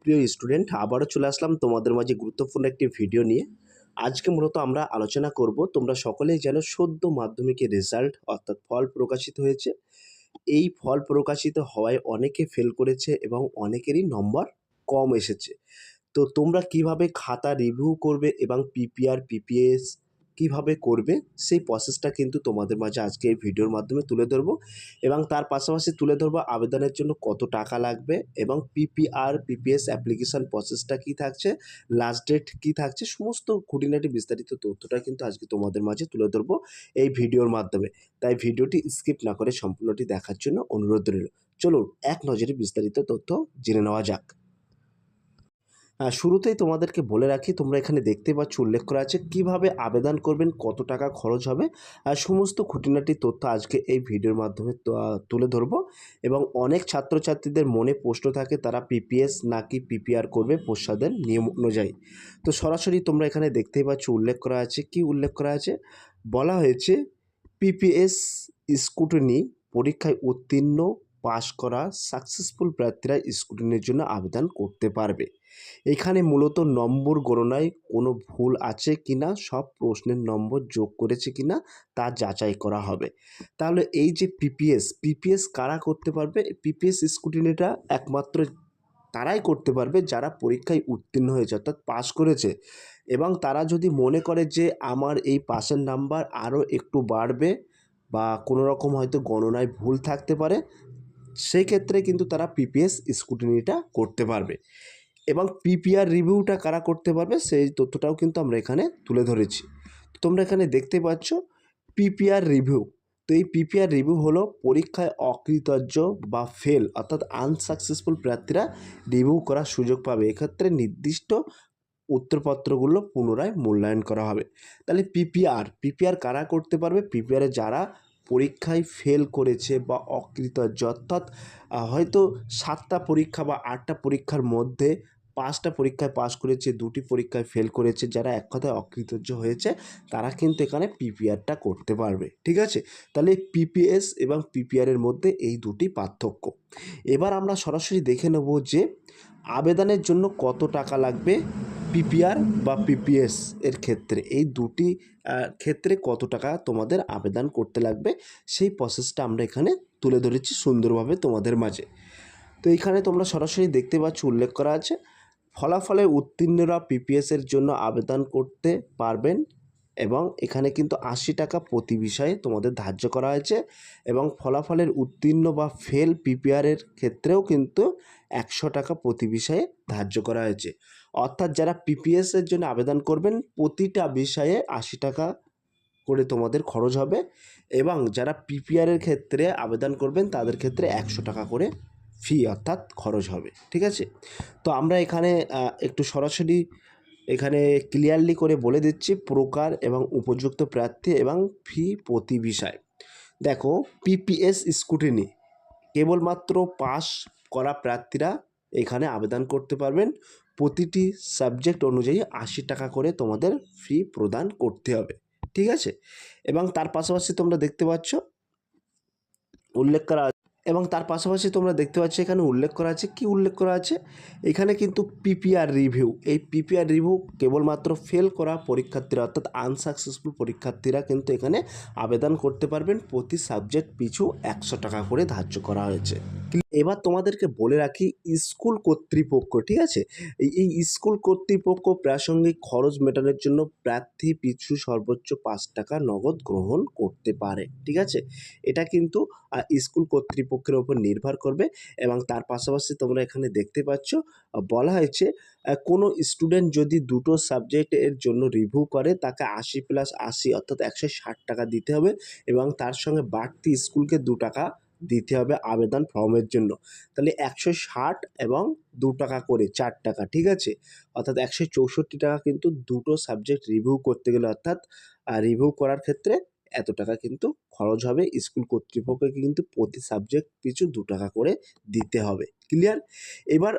প্রিয় স্টুডেন্ট, আবারও চলে আসলাম তোমাদের মাঝে গুরুত্বপূর্ণ একটি ভিডিও নিয়ে। আজকে মূলত আমরা আলোচনা করব, তোমরা সকলেই জানো সদ্য মাধ্যমিকের রেজাল্ট অর্থাৎ ফল প্রকাশিত হয়েছে। এই ফল প্রকাশিত হওয়ায় অনেকে ফেল করেছে এবং অনেকেরই নম্বর কম এসেছে। তো তোমরা কিভাবে খাতা রিভিউ করবে এবং পিপিআর পিপিএস কিভাবে করবে সেই প্রসেসটা কিন্তু তোমাদের মাঝে আজকে এই ভিডিওর মাধ্যমে তুলে ধরবো, এবং তার পাশাপাশি তুলে ধরবো আবেদনের জন্য কত টাকা লাগবে এবং পিপিআর পিপিএস অ্যাপ্লিকেশন প্রসেসটা কী থাকছে, লাস্ট ডেট কী থাকছে, সমস্ত খুঁটিনাটি বিস্তারিত তথ্যটা কিন্তু আজকে তোমাদের মাঝে তুলে ধরবো এই ভিডিওর মাধ্যমে। তাই ভিডিওটি স্কিপ না করে সম্পূর্ণটি দেখার জন্য অনুরোধ রইল। চলুন এক নজরে বিস্তারিত তথ্য জেনে নেওয়া যাক। শুরুতেই তোমাদেরকে বলে রাখি, তোমরা এখানে দেখতে পাচ্ছ উল্লেখ করা আছে কিভাবে আবেদন করবেন, কত টাকা খরচ হবে, আর সমস্ত খুঁটিনাটি তথ্য আজকে এই ভিডিওর মাধ্যমে তুলে ধরবো। এবং অনেক ছাত্রছাত্রীদের মনে প্রশ্ন থাকে, তারা পিপিএস নাকি পিপিআর করবে পর্ষদের নিয়ম অনুযায়ী। তো সরাসরি তোমরা এখানে দেখতেই পাচ্ছ উল্লেখ করা আছে, কি উল্লেখ করা আছে, বলা হয়েছে পিপিএস স্কুটিনি পরীক্ষায় উত্তীর্ণ পাশ করা সাকসেসফুল প্রার্থীরা স্কুটিনির জন্য আবেদন করতে পারবে। এখানে মূলত নম্বর গণনায় কোনো ভুল আছে কিনা, সব প্রশ্নের নম্বর যোগ করেছে কিনা তা যাচাই করা হবে। তাহলে এই যে পিপিএস কারা করতে পারবে? পিপিএস স্কুটিনিটা একমাত্র তারাই করতে পারবে যারা পরীক্ষায় উত্তীর্ণ হয়েছে অর্থাৎ পাস করেছে, এবং তারা যদি মনে করে যে আমার এই পাসের নাম্বার আরও একটু বাড়বে বা কোনো রকম হয়তো গণনায় ভুল থাকতে পারে, সেই ক্ষেত্রে কিন্তু তারা পিপিএস স্কুটিনিটা করতে পারবে। এবং পিপিআর রিভিউটা কারা করতে পারবে সেই তথ্যটাও কিন্তু আমরা এখানে তুলে ধরেছি। তোমরা এখানে দেখতে পাচ্ছ পিপিআর রিভিউ। তো এই পিপিআর রিভিউ হলো পরীক্ষায় অকৃতজ্ঞ বা ফেল অর্থাৎ আনসাকসেসফুল প্রার্থীরা রিভিউ করার সুযোগ পাবে। এক্ষেত্রে নির্দিষ্ট উত্তরপত্রগুলো পুনরায় মূল্যায়ন করা হবে। তাহলে পিপিআর কারা করতে পারবে? পিপিআরে যারা পরীক্ষায় ফেল করেছে বা অকৃতজ্ঞ, অর্থাৎ হয়তো 7টা পরীক্ষা বা 8টা পরীক্ষার মধ্যে 5টা পরীক্ষায় পাস করেছে, 2টি পরীক্ষায় ফেল করেছে, যারা এক কথায় অকৃতজ্ঞ হয়েছে, তারা কিন্তু এখানে পিপিআরটা করতে পারবে। ঠিক আছে, তাহলে পিপিএস এবং পিপিআরের মধ্যে এই দুটি পার্থক্য। এবার আমরা সরাসরি দেখে নেব যে আবেদনের জন্য কত টাকা লাগবে পিপিআর বা পিপিএস এর ক্ষেত্রে, এই দুটি ক্ষেত্রে কত টাকা তোমাদের আবেদন করতে লাগবে সেই প্রসেসটা আমরা এখানে তুলে ধরেছি সুন্দরভাবে তোমাদের মাঝে। তো এইখানে তোমরা সরাসরি দেখতে পাচ্ছ উল্লেখ করা আছে ফলাফলে উত্তীর্ণরা পিপিএসের জন্য আবেদন করতে পারবেন, এবং এখানে কিন্তু 80 টাকা প্রতি বিষয়ে তোমাদের ধার্য করা হয়েছে, এবং ফলাফলের উত্তীর্ণ বা ফেল পিপিআরের ক্ষেত্রেও কিন্তু 100 টাকা প্রতি বিষয়ে ধার্য করা হয়েছে। অর্থাৎ যারা পিপিএসের জন্য আবেদন করবেন প্রতিটা বিষয়ে 80 টাকা করে তোমাদের খরচ হবে, এবং যারা পিপিআরের ক্ষেত্রে আবেদন করবেন তাদের ক্ষেত্রে 100 টাকা করে ফি অর্থাৎ খরচ হবে। ঠিক আছে, তো আমরা এখানে একটু সরাসরি এখানে ক্লিয়ারলি করে বলে দিচ্ছি প্রকার এবং উপযুক্ত প্রার্থী এবং ফি প্রতি বিষয়। দেখো, পিপিএস স্কুটিনি কেবলমাত্র পাস করা প্রার্থীরা এখানে আবেদন করতে পারবেন। প্রতিটি সাবজেক্ট অনুযায়ী 80 টাকা করে তোমাদের ফি প্রদান করতে হবে। ঠিক আছে, এবং তার পাশাপাশি তোমরা দেখতে পাচ্ছ উল্লেখ করা এখানে উল্লেখ করা আছে, কি উল্লেখ করা আছে, এখানে কিন্তু পিপিআর রিভিউ, এই পিপিআর রিভিউ কেবলমাত্র ফেল করা পরীক্ষার্থীরা অর্থাৎ আনসাকসেসফুল পরীক্ষার্থীরা কিন্তু এখানে আবেদন করতে পারবেন। প্রতি সাবজেক্ট পিছু 100 টাকা করে ধার্য করা হয়েছে। এবার তোমাদেরকে বলে রাখি স্কুল কর্তৃপক্ষ, ঠিক আছে, এই স্কুল কর্তৃপক্ষ প্রাসঙ্গিক খরচ মেটানোর জন্য প্রার্থী পিছু সর্বোচ্চ 5 টাকা নগদ গ্রহণ করতে পারে। ঠিক আছে, এটা কিন্তু স্কুল কর্তৃপক্ষের ওপর নির্ভর করবে। এবং তার পাশাপাশি তোমরা এখানে দেখতে পাচ্ছ বলা হয়েছে কোনো স্টুডেন্ট যদি দুটো সাবজেক্টের জন্য রিভিউ করে তাকে 80 + 80 অর্থাৎ 160 টাকা দিতে হবে, এবং তার সঙ্গে বাড়তি স্কুলকে 2 টাকা দিতে হবে আবেদন ফর্মের জন্য। তাহলে 160 এবং 2 টাকা করে 4 টাকা। ঠিক আছে, অর্থাৎ 164 টাকা কিন্তু দুটো সাবজেক্ট রিভিউ করতে গেলে, অর্থাৎ রিভিউ করার ক্ষেত্রে এত টাকা কিন্তু খরচ হবে। স্কুল কর্তৃপক্ষকে কিন্তু প্রতি সাবজেক্ট পিছু 2 টাকা করে দিতে হবে। ক্লিয়ার? এবার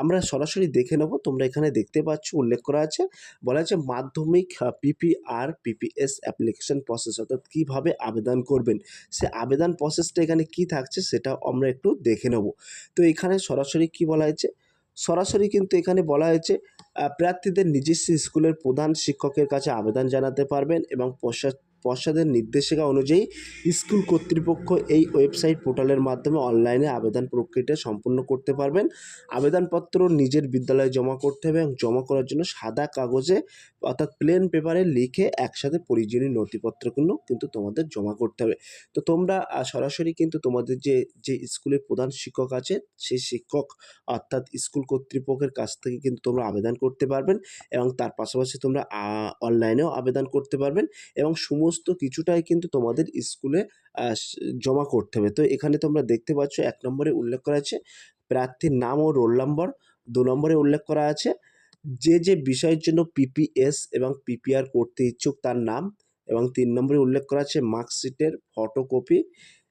আমরা সরাসরি দেখে নেব। তোমরা এখানে দেখতে পাচ্ছ উল্লেখ করা আছে, বলা আছে মাধ্যমিক পিপিআর পিপিএস অ্যাপ্লিকেশন প্রসেস, অর্থাৎ কীভাবে আবেদন করবেন সে আবেদন প্রসেসটা এখানে কি থাকছে সেটা আমরা একটু দেখে নেব। তো এখানে সরাসরি কি বলা হয়েছে, সরাসরি কিন্তু এখানে বলা হয়েছে প্রার্থীদের নিজস্ব স্কুলের প্রধান শিক্ষকের কাছে আবেদন জানাতে পারবেন এবং পর্ষদের নির্দেশিকা অনুযায়ী স্কুল কর্তৃপক্ষ এই ওয়েবসাইট পোর্টালের মাধ্যমে অনলাইনে আবেদন প্রক্রিয়াটা সম্পূর্ণ করতে পারবেন। আবেদনপত্র নিজের বিদ্যালয়ে জমা করতে হবে এবং জমা করার জন্য সাদা কাগজে অর্থাৎ প্লেন পেপারে লিখে একসাথে প্রয়োজনীয় নথিপত্রগুলো কিন্তু তোমাদের জমা করতে হবে। তো তোমরা সরাসরি কিন্তু তোমাদের যে স্কুলের প্রধান শিক্ষক আছে সেই শিক্ষক অর্থাৎ স্কুল কর্তৃপক্ষের কাছ থেকে কিন্তু তোমরা আবেদন করতে পারবেন এবং তার পাশাপাশি তোমরা অনলাইনেও আবেদন করতে পারবেন এবং সমস্ত কিছুটাই কিন্তু তোমাদের স্কুলে জমা করতে হবে। তো এখানে তোমরা দেখতে পাচ্ছ ১ নম্বরে উল্লেখ করা আছে প্রার্থীর নাম ও রোল নম্বর, ২ নম্বরে উল্লেখ করা আছে যে বিষয়ের জন্য পিপিএস এবং পিপিআর করতে ইচ্ছুক তার নাম এবং ৩ নম্বরে উল্লেখ করা আছে মার্কশিটের ফটোকপি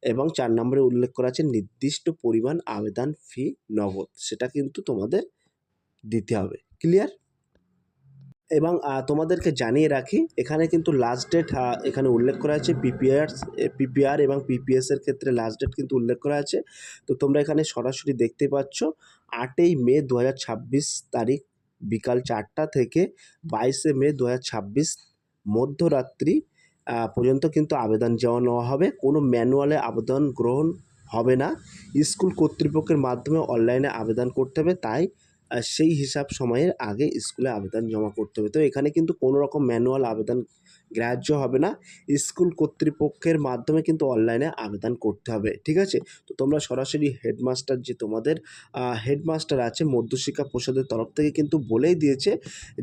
এবং ৪ নম্বরে উল্লেখ করা আছে নির্দিষ্ট পরিমাণ আবেদন ফি নগদ। সেটা কিন্তু তোমাদের দিতে হবে। ক্লিয়ার? এবং তোমাদেরকে জানিয়ে রাখি এখানে কিন্তু লাস্ট ডেট এখানে উল্লেখ করা আছে পিপিআর এবং পিপিএসের ক্ষেত্রে লাস্ট ডেট কিন্তু উল্লেখ করা আছে। তো তোমরা এখানে সরাসরি দেখতে পাচ্ছ ৮ই মে ২০২৬ তারিখ বিকাল ৪টা থেকে ২২শে মে ২০২৬ মধ্যরাত্রি পর্যন্ত কিন্তু আবেদন জমা নেওয়া হবে। কোনো ম্যানুয়ালে আবেদন গ্রহণ হবে না। স্কুল কর্তৃপক্ষের মাধ্যমে অনলাইনে আবেদন করতে হবে, তাই সেই হিসাব সময়ের আগে স্কুলে আবেদন জমা করতে হবে। তো এখানে কিন্তু কোনো রকম ম্যানুয়াল আবেদন গ্রাহ্য হবে না। স্কুল কর্তৃপক্ষের মাধ্যমে কিন্তু অনলাইনে আবেদন করতে হবে। ঠিক আছে? তো তোমরা সরাসরি হেডমাস্টার যে তোমাদের হেডমাস্টার আছে মধ্যশিক্ষা পর্ষদের তরফ থেকে কিন্তু বলেই দিয়েছে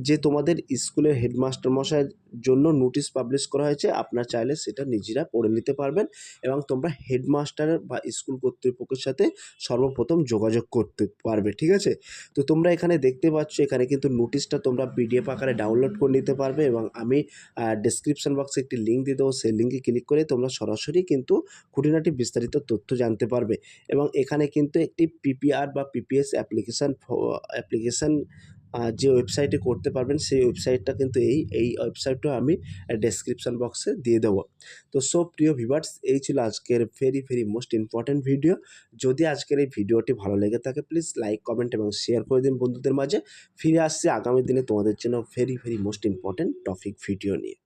যে তোমাদের স্কুলের হেডমাস্টার মশাইয়ের জন্য নোটিশ পাবলিশ করা হয়েছে। আপনারা চাইলে সেটা নিজেরা পড়ে নিতে পারবেন এবং তোমরা হেডমাস্টার বা স্কুল কর্তৃপক্ষের সাথে সর্বপ্রথম যোগাযোগ করতে পারবে। ঠিক আছে? তো তোমরা এখানে দেখতে পাচ্ছ এখানে কিন্তু নোটিশটা তোমরা পিডিএফ আকারে ডাউনলোড করে নিতে পারবে এবং আমি ডেসক্রিপশন বক্সে একটি লিঙ্ক দিয়ে দেবো। সেই লিঙ্কে ক্লিক করে তোমরা সরাসরি কিন্তু খুঁটিনাটি বিস্তারিত তথ্য জানতে পারবে এবং এখানে কিন্তু একটি পিপিআর বা পিপিএস অ্যাপ্লিকেশান যে ওয়েবসাইটে করতে পারবেন সেই ওয়েবসাইটটা কিন্তু এই ওয়েবসাইটটাও আমি ডেসক্রিপশন বক্সে দিয়ে দেবো। তো প্রিয় ভিউয়ার্স, এই ছিল আজকের ভেরি মোস্ট ইম্পর্ট্যান্ট ভিডিও। যদি আজকের এই ভিডিওটি ভালো লেগে থাকে প্লিজ লাইক, কমেন্ট এবং শেয়ার করে দিন বন্ধুদের মাঝে। ফিরে আসছি আগামী দিনে তোমাদের জন্য very most important topic video নিয়ে।